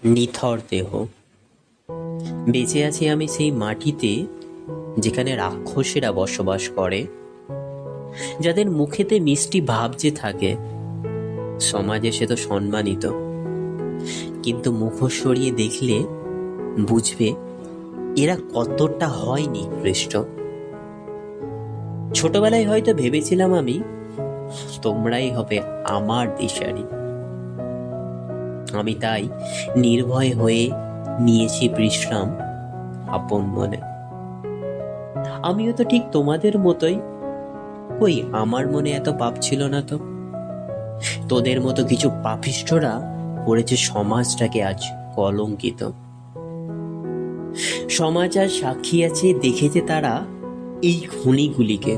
নিথর দেহ। বেঁচে আছি আমি সেই মাটিতে যেখানে রাক্ষসেরা বসবাস করে, যাদের মুখেতে মিষ্টি ভাব যে থাকে, সমাজে সে তো সম্মানিত, কিন্তু মুখোশ সরিয়ে দেখলে বুঝবে এরা কতটা হয় নিকৃষ্ট। ছোটবেলায় হয়তো ভেবেছিলাম আমি তোমরাই হবে আমার দিশারি। আমি তাই নির্ভয় হয়ে নিয়েছি বিশ্রাম আপন মনে। আমিও তো ঠিক তোমাদের মতোই, কই আমার মনে এত পাপ ছিল না তো। তোদের মতো কিছু পাপিষ্ঠরা করেছে সমাজটাকে আজ কলঙ্কিত। সমাজ আর সাক্ষী আছে, দেখেছে তারা এই খুনিগুলিকে,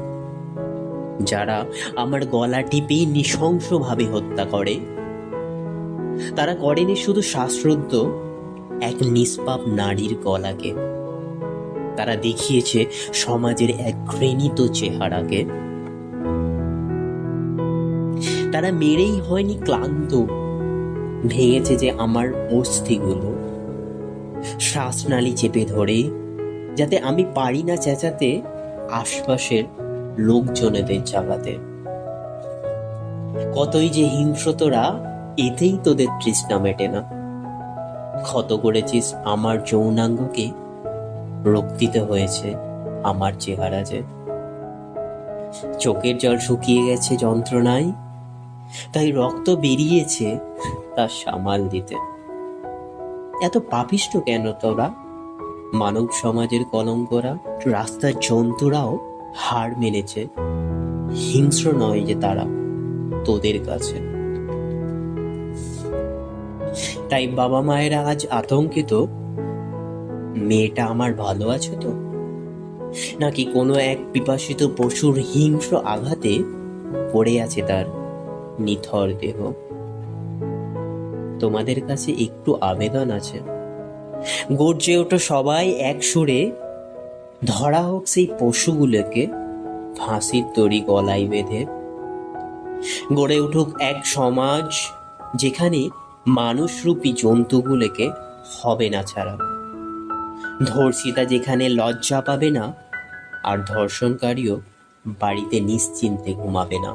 যারা আমার গলা টিপে নৃশংসভাবে হত্যা করে। তারা করেনি শুধু শ্বাসরুদ্ধ এক নিষ্পাপ নারীর গলাকে, তারা দেখিয়েছে সমাজের এক ঘৃণিত চেহারাকে। তারা মেরেই হয়নি ক্লান্ত, ভেঙেছে যে আমার অস্থিগুলো, শ্বাসনালী চেপে ধরে, যাতে আমি পারি না চেঁচাতে আশপাশের লোকজনেদের জাগাতে। কতই যে হিংস্রতরা, এতেই তোদের তৃষ্ণা মেটে না। ক্ষত করেছিস আমার যৌনাঙ্গকে, রক্তিত হয়েছে আমার চেহারা যে। চোখের জল শুকিয়ে গেছে যন্ত্রণায়, তাই রক্ত বেরিয়েছে তা সামাল দিতে। এত পাপিষ্ঠ কেন তোরা, মানব সমাজের কলঙ্করা? রাস্তার জন্তুরাও হার মেনেছে, হিংস্র নয় যে তারা তোদের কাছে। তাই বাবা মায়েরা আজ আতঙ্কিত, মেয়েটা আমার ভালো আছে তো, নাকি কোনো এক পিপাসিত পশুর হিংস্র আঘাতে পড়ে আছে তার নিথর দেহ। তোমাদের কাছে একটু আবেদন আছে, গর্জে ওঠো সবাই এক সুরে, ধরা হোক সেই পশুগুলোকে ফাঁসির দড়ি গলায় বেঁধে। গড়ে উঠুক এক সমাজ যেখানে মানুষরূপী জন্তুগুলোকে হবে না ছাড়া, ধর্ষিতা যেখানে লজ্জা পাবে না, আর ধর্ষণকারীও বাড়িতে নিশ্চিন্তে ঘুমাবে না।